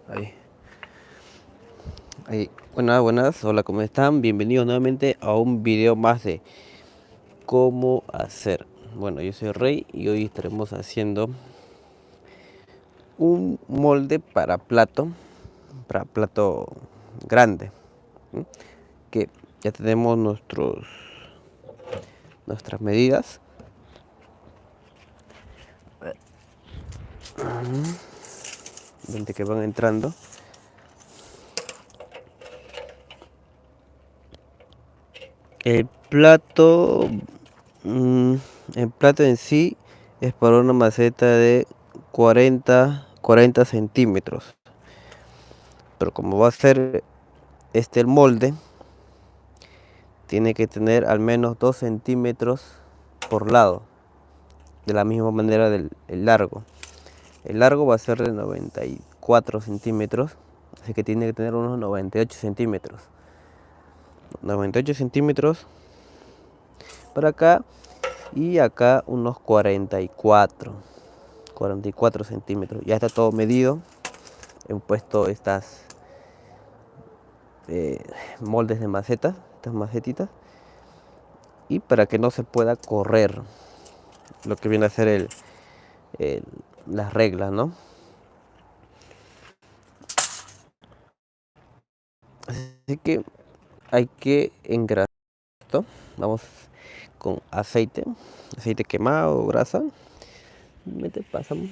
Ahí, ahí. Buenas, buenas. Hola, ¿cómo están? Bienvenidos nuevamente a un video más de cómo hacer. Bueno, yo soy Rey y hoy estaremos haciendo un molde para plato grande. ¿Sí? Que ya tenemos nuestras medidas. Donde que van entrando. El plato, mm, el plato en sí es para una maceta de 40 centímetros. Pero como va a ser el molde, tiene que tener al menos 2 centímetros por lado. De la misma manera del el largo. El largo va a ser de 94 centímetros. Así que tiene que tener unos 98 centímetros. 98 centímetros para acá. Y acá unos 44 centímetros. Ya está todo medido. He puesto estas moldes de macetas. Estas macetitas. Y para que no se pueda correr lo que viene a ser las reglas, ¿no? Así que hay que engrasar esto. Vamos con aceite quemado, grasa. Pasamos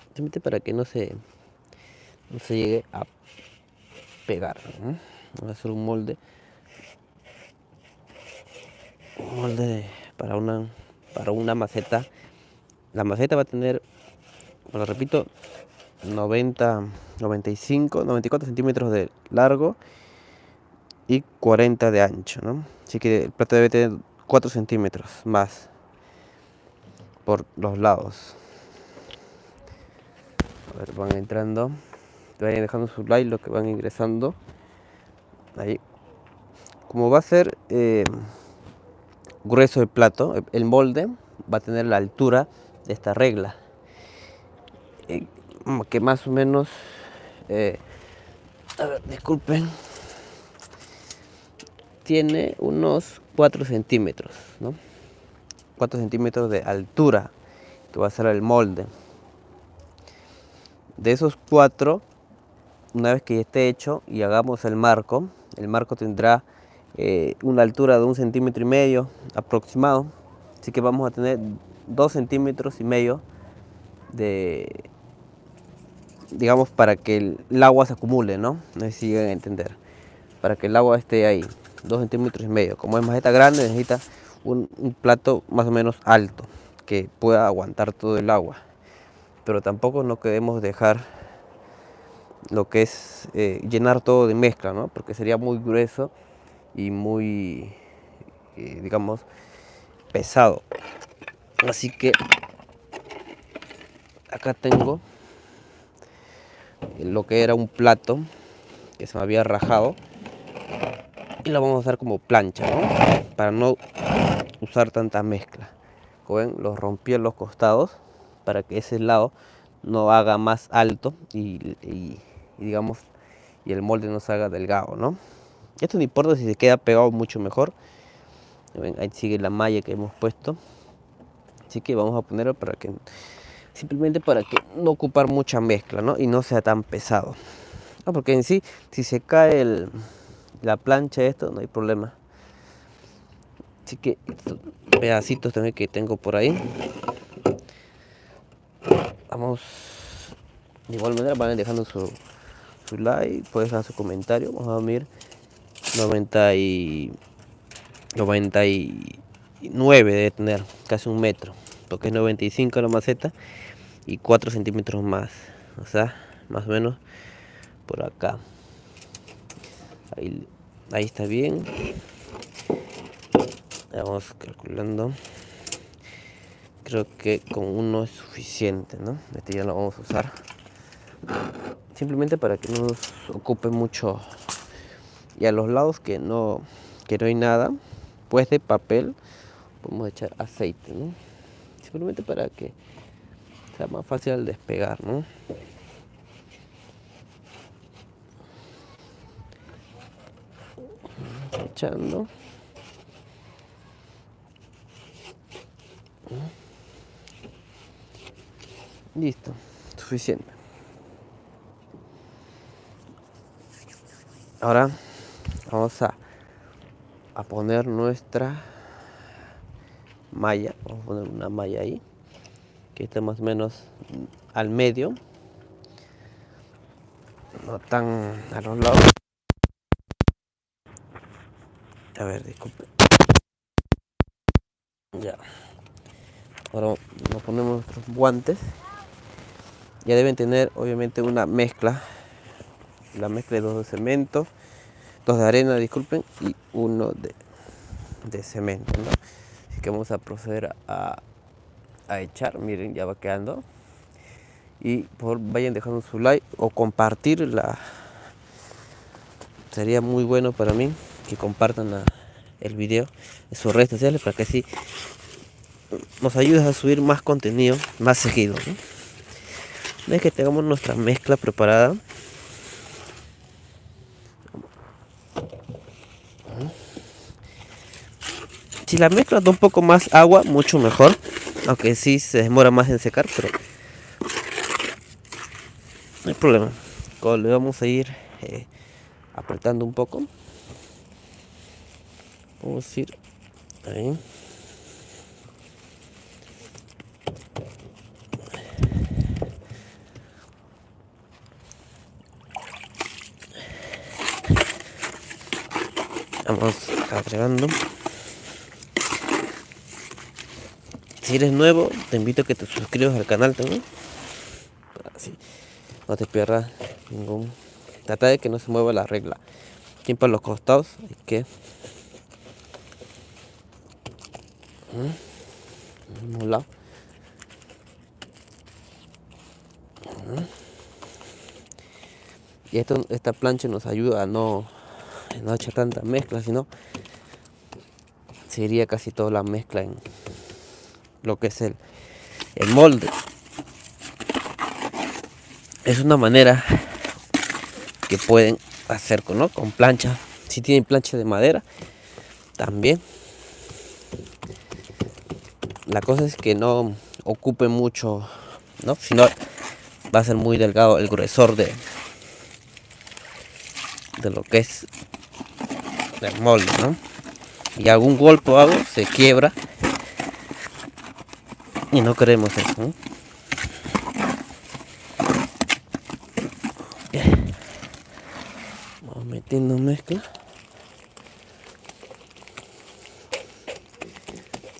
simplemente para que no se llegue a pegar, ¿no? Vamos a hacer un molde para una maceta. La maceta va a tener, bueno, repito, 94 centímetros de largo y 40 de ancho, ¿no? Así que el plato debe tener 4 centímetros más por los lados. A ver, van entrando, vayan dejando su like lo que van ingresando. Ahí. Como va a ser grueso el plato, el molde va a tener la altura de esta regla. Que más o menos, a ver, disculpen, tiene unos 4 centímetros, ¿no? 4 centímetros de altura que va a ser el molde. De esos 4, una vez que esté hecho y hagamos el marco tendrá una altura de 1,5 centímetros aproximado. Así que vamos a tener 2,5 centímetros de, digamos, para que el agua se acumule, ¿no? No sé si llegan a entender. Para que el agua esté ahí, 2,5 centímetros. Como es maceta grande, necesita un plato más o menos alto que pueda aguantar todo el agua. Pero tampoco no queremos dejar lo que es llenar todo de mezcla, ¿no? Porque sería muy grueso y muy, digamos, pesado. Así que acá tengo lo que era un plato que se me había rajado y lo vamos a usar como plancha, ¿no? Para no usar tanta mezcla. Como ven, los rompí en los costados para que ese lado no haga más alto y digamos, y el molde no se haga delgado, ¿no? Esto no importa si se queda pegado, mucho mejor. Ven, ahí sigue la malla que hemos puesto. Así que vamos a ponerlo simplemente para que no ocupar mucha mezcla, ¿no? Y no sea tan pesado. No, porque en sí, si se cae la plancha, esto no hay problema. Así que estos pedacitos también que tengo por ahí, vamos, de igual manera van dejando su like, puedes dejar su comentario. Vamos a medir 99 debe tener, casi 1 metro, porque es 95 la maceta y 4 centímetros más, o sea, más o menos por acá. Ahí está bien. Vamos calculando. Creo que con uno es suficiente, ¿no? Este ya lo vamos a usar simplemente para que no nos ocupe mucho. Y a los lados que no hay nada, pues de papel podemos echar aceite, ¿no? Simplemente para que sea más fácil al despegar, ¿no? echando. Listo, suficiente. Ahora vamos a poner nuestra malla. Vamos a poner una malla ahí que esté más o menos al medio, no tan a los lados. A ver, disculpe. Ya. Ahora nos ponemos nuestros guantes. Ya deben tener obviamente una mezcla. La mezcla de 2 de cemento, 2 de arena, disculpen, y 1 de cemento, ¿no? Así que vamos a proceder a echar. Miren, ya va quedando. Y por favor vayan dejando su like o compartirla. Sería muy bueno para mí que compartan el video en sus redes sociales para que así nos ayudes a subir más contenido más seguido, ¿no? Una vez que tengamos nuestra mezcla preparada, si la mezcla da un poco más agua, mucho mejor, aunque sí se demora más en secar, pero no hay problema. Le vamos a ir apretando un poco. Vamos a ir ahí. Vamos agregando. Si eres nuevo, te invito a que te suscribas al canal también. Así no te pierdas ningún. Trata de que no se mueva la regla. Siempre a los costados hay que. Un lado. Y esta plancha nos ayuda a no echar tanta mezcla, sino se iría casi toda la mezcla en lo que es el molde. Es una manera que pueden hacer con plancha. Si tienen plancha de madera, también. La cosa es que no ocupe mucho, ¿no? Si no, va a ser muy delgado el gruesor de lo que es el molde, ¿no? Y algún golpe o algo se quiebra y no queremos eso, ¿no? Vamos metiendo mezcla,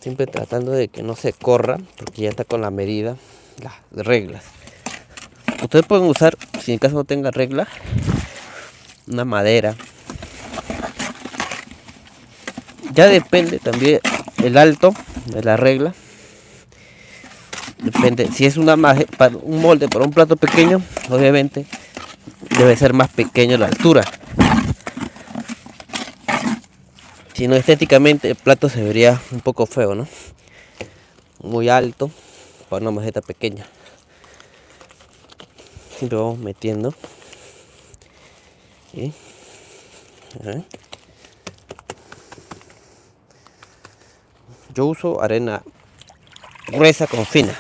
siempre tratando de que no se corra, porque ya está con la medida, las reglas. Ustedes pueden usar, si en caso no tenga regla, una madera. Ya depende también el alto de la regla. Depende, si es para un molde para un plato pequeño, obviamente debe ser más pequeño la altura. Si no, estéticamente el plato se vería un poco feo, ¿no? Muy alto para una maceta pequeña. Siempre vamos metiendo. ¿Sí? Yo uso arena gruesa con fina.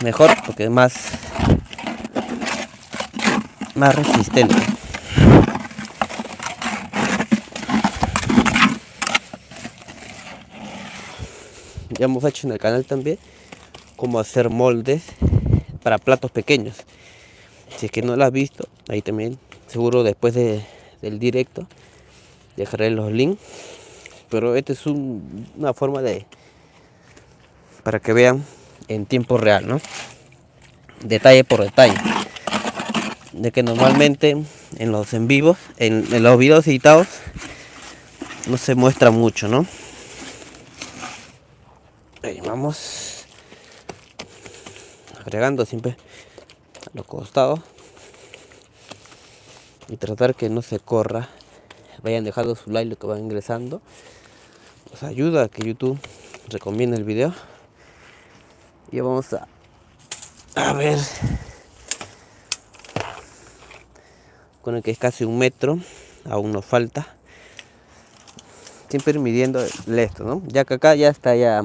Mejor porque es más resistente. Ya hemos hecho en el canal también cómo hacer moldes para platos pequeños. Si es que no lo has visto, ahí también seguro después del directo dejaré los links. Pero esta es una forma para que vean en tiempo real, ¿no? Detalle por detalle. De que normalmente en los en vivos, en los videos editados, no se muestra mucho, ¿no? Ahí vamos agregando siempre a los costados y tratar que no se corra. Vayan dejando su like lo que van ingresando. Nos ayuda a que YouTube recomiende el video. Y vamos a ver con el que es casi 1 metro. Aún nos falta siempre ir midiendo esto, ¿no? Ya que acá ya está ya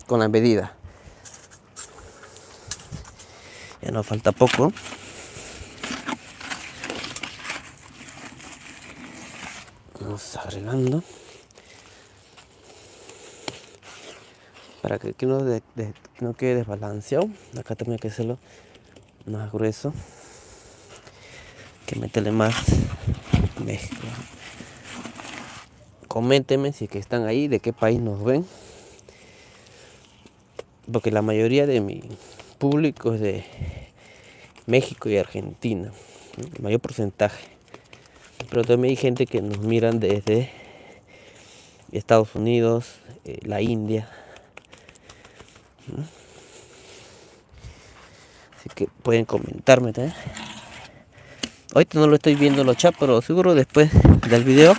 con la medida. Ya nos falta poco. Vamos agregando. Para que aquí no quede desbalanceado. Acá también hay que hacerlo más grueso. Que meterle más mezcla. Coméntenme si que están ahí, de qué país nos ven. Porque la mayoría de mi público es de México y Argentina, ¿no? El mayor porcentaje. Pero también hay gente que nos miran desde Estados Unidos, la India, ¿no? Así que pueden comentarme también. Ahorita no lo estoy viendo en los chats, pero seguro después del video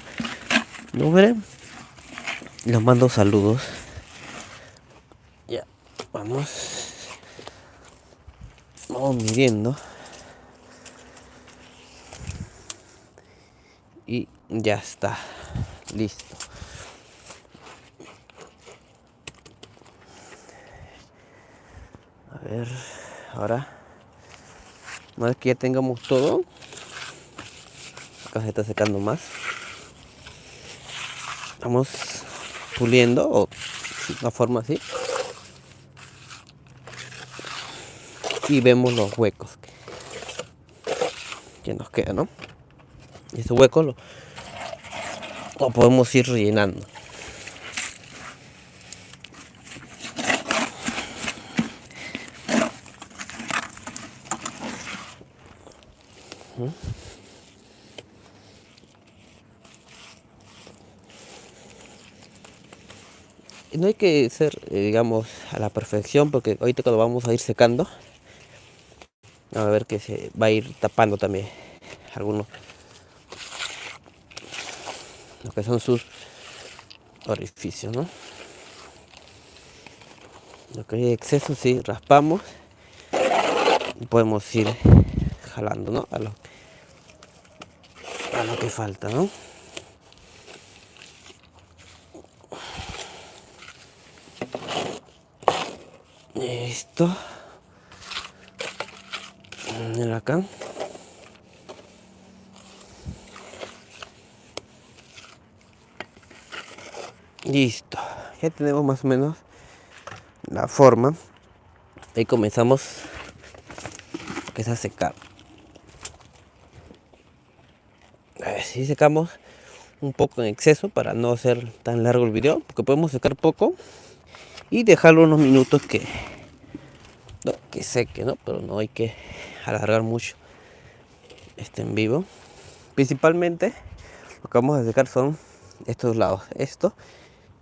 lo veré. Les mando saludos. Ya, vamos midiendo. Y ya está, listo. A ver, ahora, una vez que ya tengamos todo, acá se está secando más. Vamos puliendo, o de una forma así. Y vemos los huecos que nos quedan, ¿no? Y ese hueco lo podemos ir rellenando. Y no hay que ser, digamos, a la perfección, porque ahorita cuando vamos a ir secando, a ver que se va a ir tapando también algunos, lo que son sus orificios, ¿no? Lo que hay exceso, sí, raspamos y podemos ir jalando, ¿no? A lo que falta, ¿no? Esto. Mira acá. Listo. Ya tenemos más o menos la forma. Ahí comenzamos que es a secar. A ver si secamos un poco en exceso para no hacer tan largo el video, porque podemos secar poco y dejarlo unos minutos que seque, ¿no? Pero no hay que alargar mucho en vivo. Principalmente lo que vamos a secar son estos lados, esto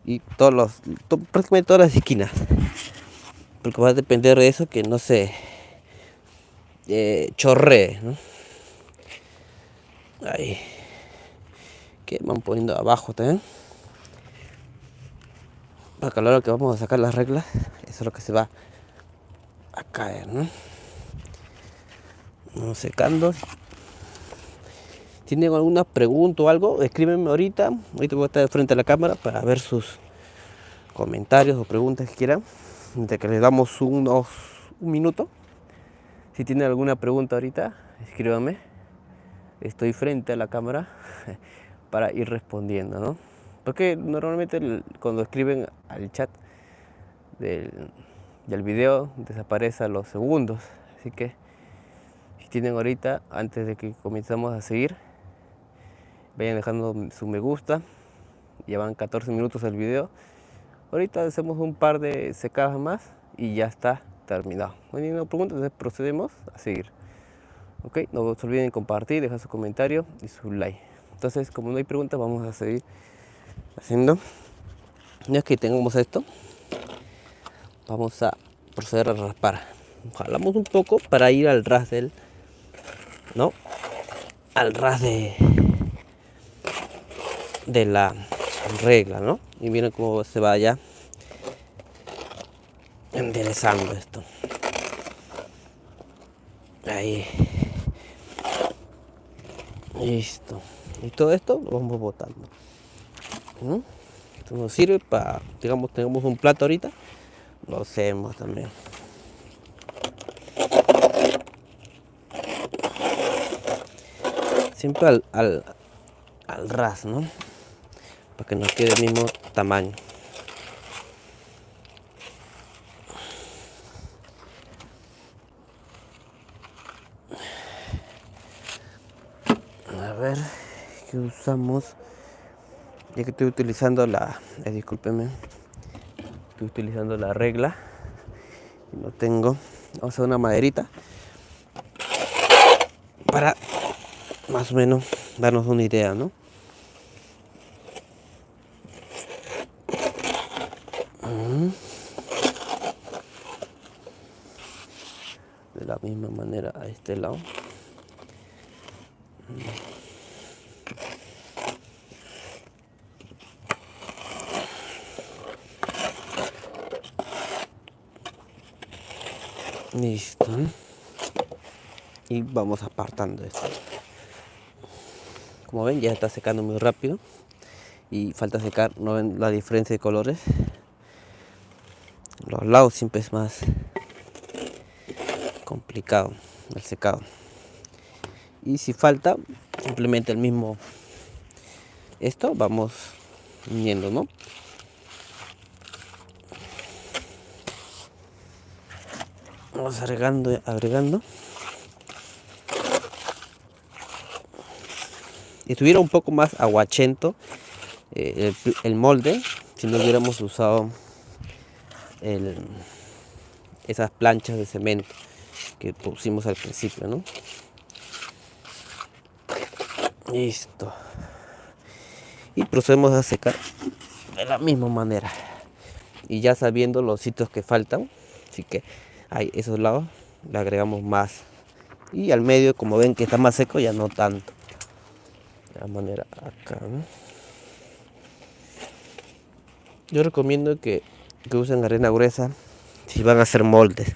y prácticamente todas las esquinas, porque va a depender de eso, que no se chorree, ¿no? Ahí que van poniendo abajo también, para que a la hora que vamos a sacar las reglas, eso es lo que se va a caer, ¿no? Vamos secando. ¿Tienen alguna pregunta o algo? Escríbenme ahorita. Ahorita voy a estar de frente a la cámara para ver sus comentarios o preguntas que quieran. Mientras que les damos un minuto. Si tienen alguna pregunta ahorita, escríbanme. Estoy frente a la cámara para ir respondiendo, ¿no? Porque normalmente cuando escriben al chat del video desaparece a los segundos. Así que si tienen ahorita, antes de que comenzamos a seguir, vayan dejando su me gusta. Ya van 14 minutos el video. Ahorita hacemos un par de secadas más y ya está terminado. No hay ninguna pregunta, entonces procedemos a seguir. Ok, no se olviden compartir, dejar su comentario y su like. Entonces, como no hay preguntas, vamos a seguir haciendo. Ya que tengamos esto, vamos a proceder a raspar. Jalamos un poco para ir al ras ¿no? Al ras de la regla, ¿no? Y miren cómo se vaya enderezando esto. Ahí. Listo. Y todo esto lo vamos botando. Esto nos sirve para, digamos, tenemos un plato ahorita, lo hacemos también. Siempre al ras, ¿no? Para que nos quede el mismo tamaño. A ver, ¿qué usamos? Ya que estoy utilizando discúlpenme, estoy utilizando la regla y no tengo, vamos a usar una maderita para más o menos darnos una idea, ¿no? De la misma manera a este lado. Listo. Y vamos apartando esto. Como ven, ya está secando muy rápido y falta secar. ¿No ven la diferencia de colores? Los lados siempre es más complicado el secado. Y si falta, simplemente el mismo esto vamos uniendo, ¿no? Vamos agregando. Si estuviera un poco más aguachento el molde, si no hubiéramos usado esas planchas de cemento que pusimos al principio, ¿no? Listo. Y procedemos a secar de la misma manera. Y ya sabiendo los sitios que faltan, así que hay esos lados, le agregamos más. Y al medio, como ven que está más seco, ya no tanto. De la manera acá, ¿no? Yo recomiendo que usen arena gruesa si van a hacer moldes,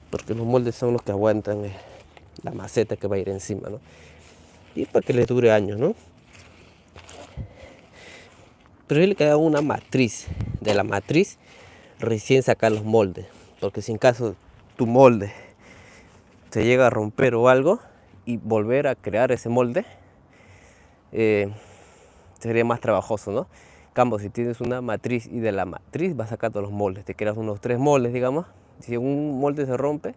porque los moldes son los que aguantan la maceta que va a ir encima, ¿no? Y para que les dure años, ¿no? Pero le queda una matriz. De la matriz recién sacar los moldes, porque si en caso tu molde se llega a romper o algo y volver a crear ese molde sería más trabajoso, ¿no? Cambio, si tienes una matriz y de la matriz vas sacando los moldes, te creas unos 3 moldes, digamos. Si un molde se rompe,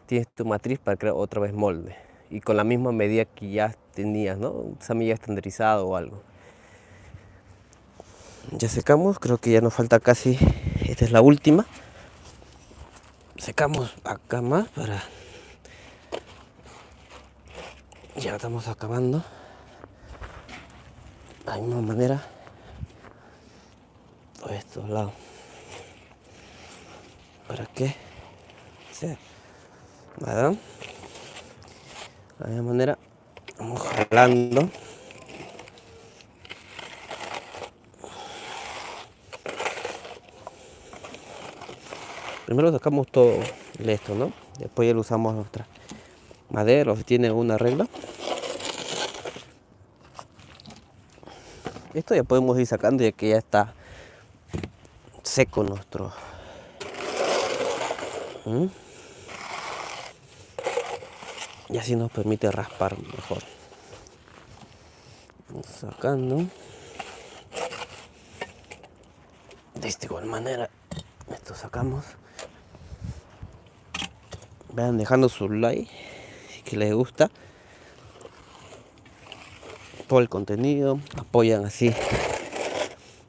tienes tu matriz para crear otra vez molde y con la misma medida que ya tenías, ¿no? Esa medida estandarizada o algo. Ya secamos, creo que ya nos falta casi, esta es la última. Secamos acá más para... Ya estamos acabando. De la misma manera por estos lados. ¿Para qué? Sí. ¿Verdad? De la misma manera vamos jalando. Primero sacamos todo esto, ¿no? Después ya lo usamos nuestra madera o si tiene una regla. Esto ya podemos ir sacando ya que ya está seco nuestro. Y así nos permite raspar mejor. Vamos sacando. De esta igual manera, esto sacamos. Vayan dejando su like que les gusta por el contenido, apoyan así,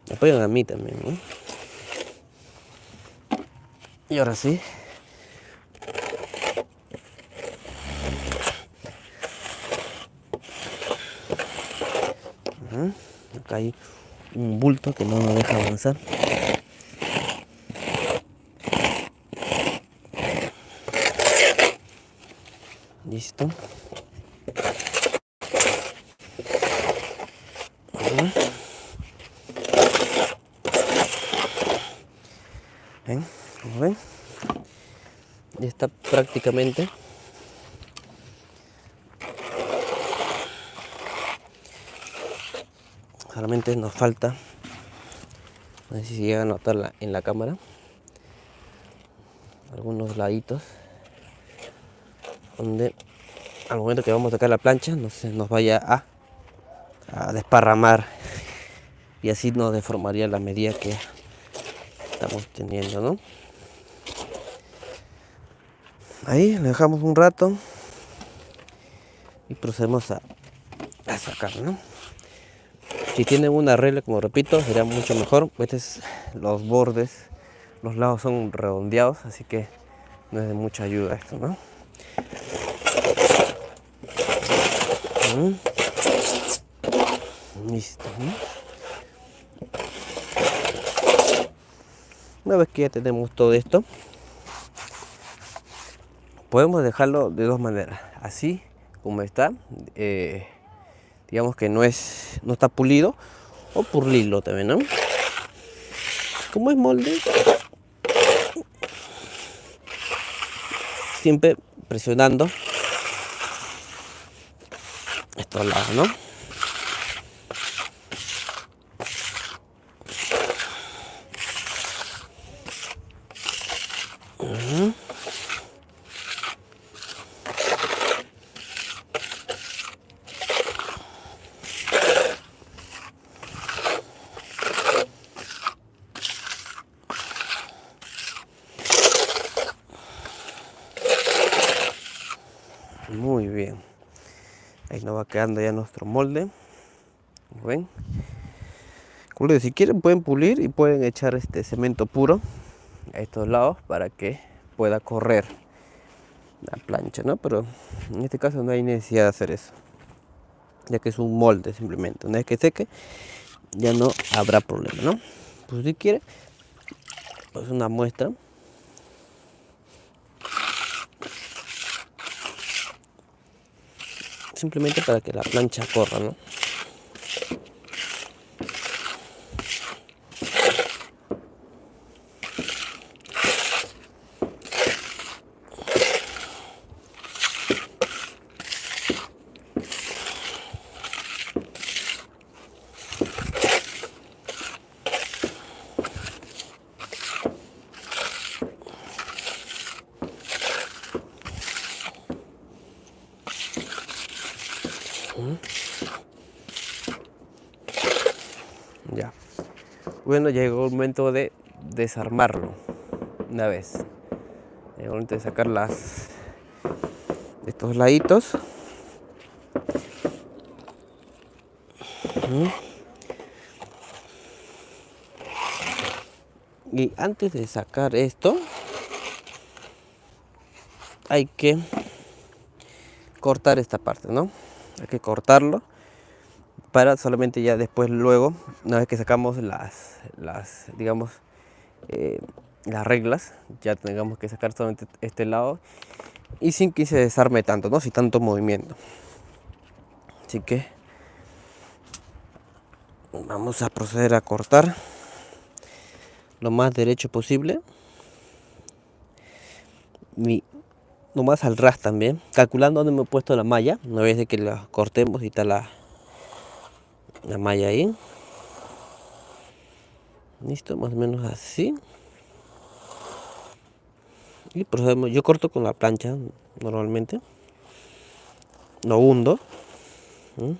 me apoyan a mí también, ¿no? Y ahora sí, acá hay un bulto que no nos deja avanzar. Listo. ¿Ven? Como ven, ya está prácticamente. Solamente nos falta No sé si se llega a notar en la cámara. Algunos laditos. Donde al momento que vamos a sacar la plancha no se nos vaya a desparramar. Y así no deformaría la medida que estamos teniendo, ¿no? Ahí lo dejamos un rato. Y procedemos a sacar, ¿no? Si tienen una regla, como repito, sería mucho mejor. Los bordes, los lados son redondeados, así que no es de mucha ayuda esto, ¿no? Listo, ¿no? Una vez que ya tenemos todo esto, podemos dejarlo de dos maneras. Así como está, digamos que no está pulido, o pulirlo también, ¿no? Como es molde, siempre presionando estos lados, ¿no? Muy bien. Ahí nos va quedando ya nuestro molde. ¿Ven? Como les digo, si quieren pueden pulir y pueden echar este cemento puro a estos lados para que pueda correr la plancha, ¿no? Pero en este caso no hay necesidad de hacer eso, ya que es un molde simplemente. Una vez que seque ya no habrá problema, ¿no? Pues si quiere, pues una muestra. Simplemente para que la plancha corra, ¿no? Ya. Bueno, llegó el momento de desarmarlo. Una vez. Llegó el momento de sacar estos laditos. Y antes de sacar esto, hay que cortar esta parte, ¿no? Hay que cortarlo para solamente ya después, luego, una vez que sacamos digamos, las reglas, ya tengamos que sacar solamente este lado y sin que se desarme tanto, ¿no? Sin tanto movimiento. Así que vamos a proceder a cortar lo más derecho posible y lo más al ras también, calculando dónde me he puesto la malla. Una vez de que la cortemos y está la malla ahí, listo, más o menos así. Y procedemos, yo corto con la plancha normalmente, lo hundo de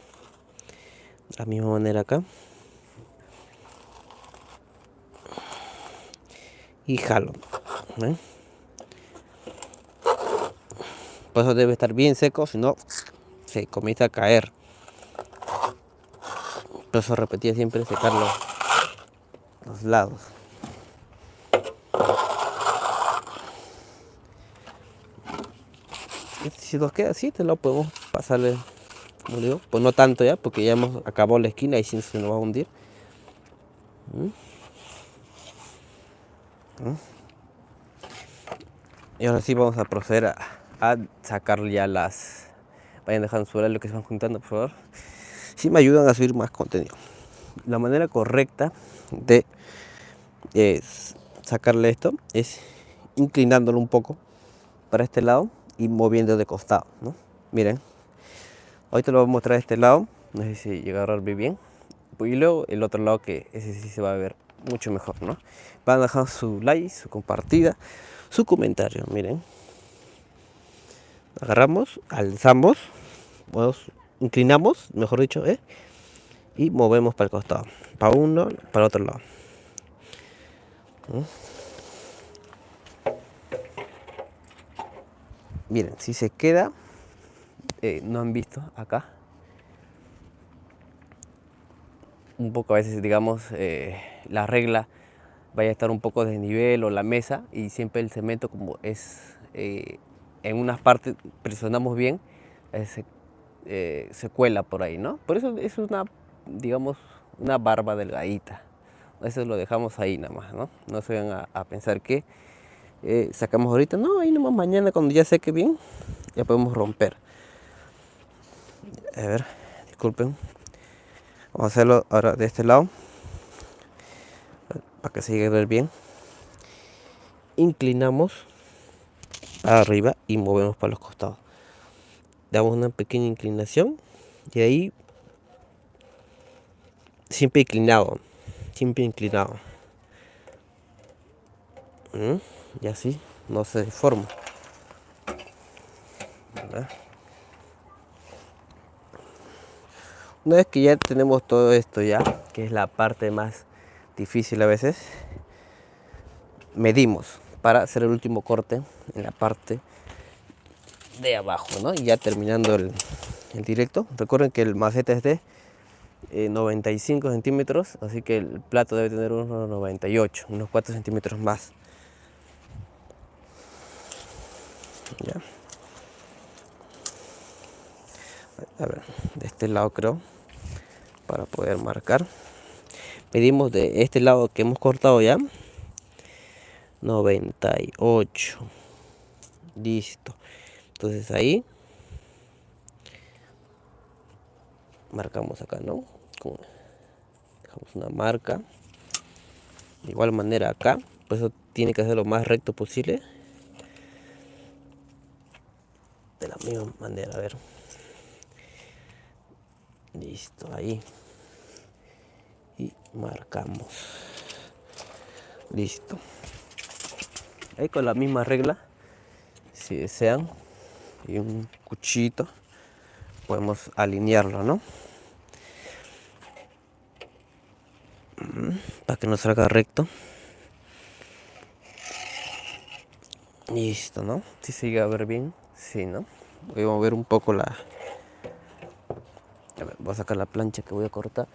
la misma manera acá y jalo, ¿eh? Por eso debe estar bien seco, si no se comienza a caer. Por eso repetía siempre secar los lados. Y si nos queda así, lo podemos pasarle, como digo, pues no tanto ya, porque ya hemos acabado la esquina y si se nos va a hundir. Y ahora sí vamos a proceder a sacar ya vayan dejando su lo que se van juntando, por favor. Sí me ayudan a subir más contenido. La manera correcta de sacarle esto es inclinándolo un poco para este lado y moviendo de costado, ¿no? Miren, ahorita lo voy a mostrar de este lado, no sé si llega a ver bien. Y luego el otro lado, que ese sí se va a ver mucho mejor, ¿no? Van a dejar su like, su compartida, su comentario. Miren, agarramos, alzamos, inclinamos, mejor dicho, y movemos para el costado, para uno, para el otro lado. Miren, si se queda, no han visto acá, un poco a veces, digamos, la regla vaya a estar un poco de nivel o la mesa, y siempre el cemento, como es en unas partes presionamos bien, se cuela por ahí, ¿no? Por eso es una, digamos, una barba delgadita. Eso lo dejamos ahí nada más, ¿no? No se vayan a pensar que sacamos ahorita, no, ahí nomás mañana cuando ya seque bien, ya podemos romper. A ver, disculpen. Vamos a hacerlo ahora de este lado, para que se llegue a ver bien. Inclinamos para arriba y movemos para los costados. Damos una pequeña inclinación y ahí siempre inclinado, siempre inclinado. Y así no se deforma. ¿Verdad? Una vez que ya tenemos todo esto ya, que es la parte más difícil a veces, medimos para hacer el último corte en la parte de abajo, ¿no? Y ya terminando el directo. Recuerden que el maceta es de 95 centímetros, así que el plato debe tener unos 98, unos 4 centímetros más. ¿Ya? A ver, de este lado creo, para poder marcar. Medimos de este lado que hemos cortado ya, 98. Listo. Entonces ahí marcamos acá, ¿no? Dejamos una marca. De igual manera acá, por eso tiene que ser lo más recto posible. De la misma manera, a ver. Listo, ahí. Y marcamos. Listo. Ahí con la misma regla, si desean, y un cuchillito, podemos alinearlo, ¿no? Para que nos salga recto. Listo, ¿no? Si se llega a ver bien, sí, ¿no? Voy a mover un poco la... A ver, voy a sacar la plancha que voy a cortar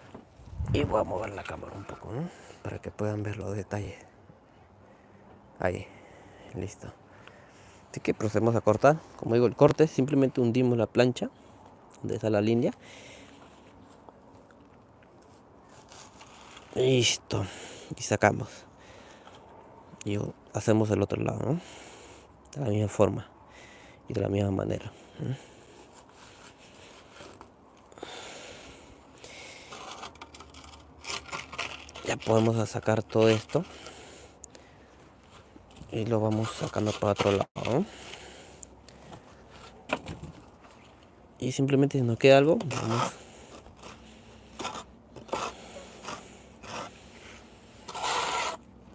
y voy a mover la cámara un poco, ¿no? Para que puedan ver los detalles. Ahí, listo. Así que procedemos a cortar. Como digo, el corte, simplemente hundimos la plancha donde está la línea. Listo. Y sacamos. Y hacemos el otro lado, ¿no? De la misma forma y de la misma manera. Ya podemos sacar todo esto y lo vamos sacando para otro lado, ¿no? Y simplemente si nos queda algo, vamos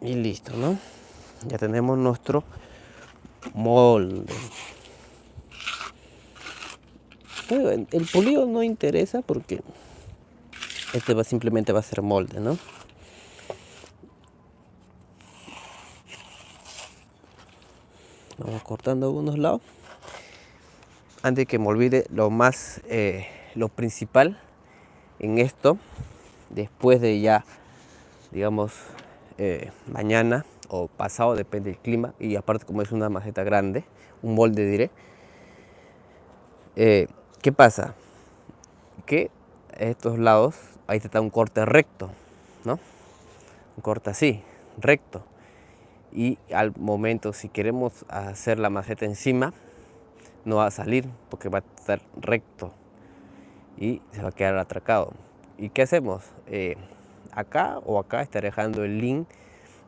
y listo, ¿no? Ya tenemos nuestro molde. Bueno, el pulido no interesa porque este simplemente va a ser molde, ¿no? Vamos cortando algunos lados. Antes que me olvide, lo principal en esto, después de ya, digamos, mañana o pasado, depende del clima, y aparte como es una maceta grande, un molde diré, ¿qué pasa? Que estos lados, ahí está un corte recto, ¿no? Un corte así, recto. Y al momento, si queremos hacer la maceta encima, no va a salir porque va a estar recto y se va a quedar atracado. ¿Y qué hacemos? Acá o acá estaré dejando el link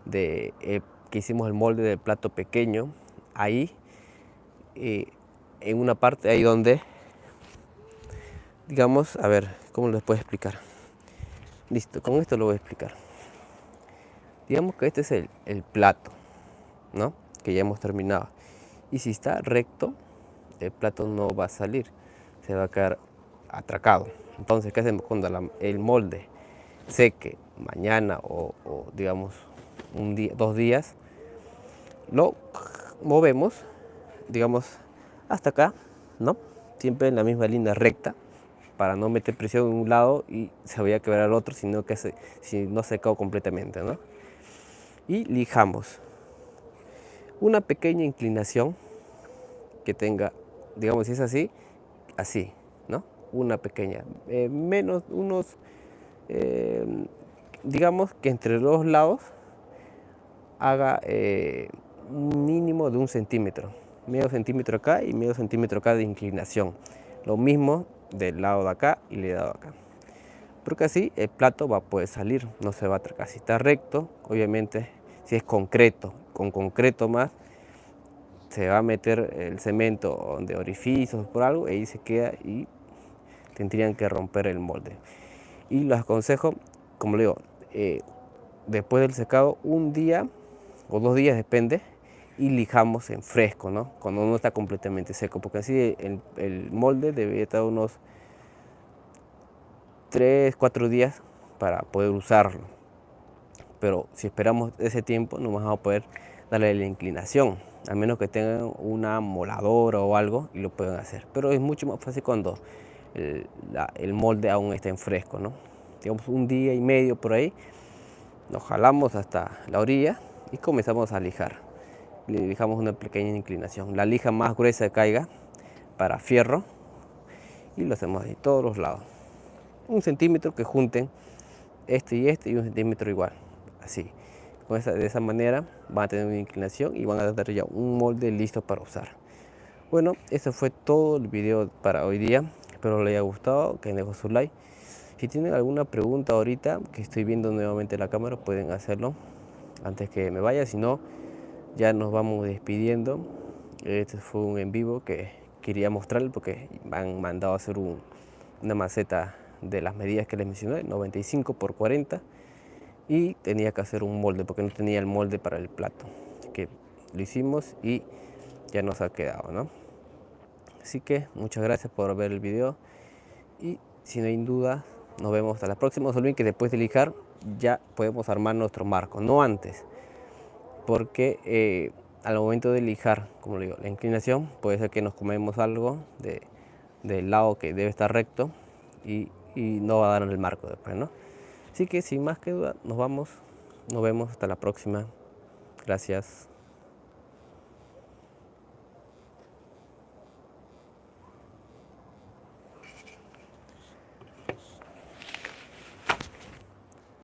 de que hicimos el molde del plato pequeño. Ahí, en una parte ahí donde, digamos, a ver, ¿cómo les puedo explicar? Listo, con esto lo voy a explicar. Digamos que este es el plato, ¿no? Que ya hemos terminado. Y si está recto, el plato no va a salir, se va a quedar atracado. Entonces, ¿qué hacemos cuando el molde seque mañana o digamos un día, 2 días? Lo movemos, digamos, hasta acá, ¿no? Siempre en la misma línea recta, para no meter presión en un lado y se vaya a quebrar al otro, sino que si no secado completamente, ¿no? Y lijamos una pequeña inclinación que tenga, digamos, si es así, así, ¿no? Una pequeña, menos unos, digamos que entre los lados haga un mínimo de 1 centímetro, medio centímetro acá y medio centímetro acá de inclinación. Lo mismo del lado de acá y del lado de acá. Porque así el plato va a poder salir, no se va a atracar. Si está recto, obviamente, si es concreto, con concreto más, se va a meter el cemento de orificios por algo y ahí se queda y tendrían que romper el molde. Y los aconsejo, como le digo, después del secado, un día o 2 días, depende, y lijamos en fresco, ¿no? Cuando no está completamente seco, porque así el molde debería estar unos 3-4 días para poder usarlo. Pero si esperamos ese tiempo, no vamos a poder darle la inclinación, a menos que tengan una moladora o algo y lo pueden hacer. Pero es mucho más fácil cuando el molde aún está en fresco, ¿no? Digamos 1 día y medio por ahí, nos jalamos hasta la orilla y comenzamos a lijar. Le lijamos una pequeña inclinación. La lija más gruesa que caiga para fierro y lo hacemos de todos los lados. 1 centímetro que junten este y 1 centímetro igual, así. De esa manera van a tener una inclinación y van a tener ya un molde listo para usar. Bueno, eso fue todo el video para hoy día. Espero les haya gustado, que dejen su like. Si tienen alguna pregunta ahorita que estoy viendo nuevamente la cámara, pueden hacerlo antes que me vaya. Si no, ya nos vamos despidiendo. Este fue un en vivo que quería mostrarles porque me han mandado a hacer una maceta de las medidas que les mencioné, 95 por 40, y tenía que hacer un molde porque no tenía el molde para el plato. Así que lo hicimos y ya nos ha quedado, ¿no? Así que muchas gracias por ver el video y si no hay duda, nos vemos hasta la próxima. No se olviden que después de lijar ya podemos armar nuestro marco, no antes, porque al momento de lijar, como le digo, la inclinación puede ser que nos comemos algo del lado que debe estar recto y no va a dar el marco después, ¿no? Así que sin más que duda, nos vemos hasta la próxima. Gracias.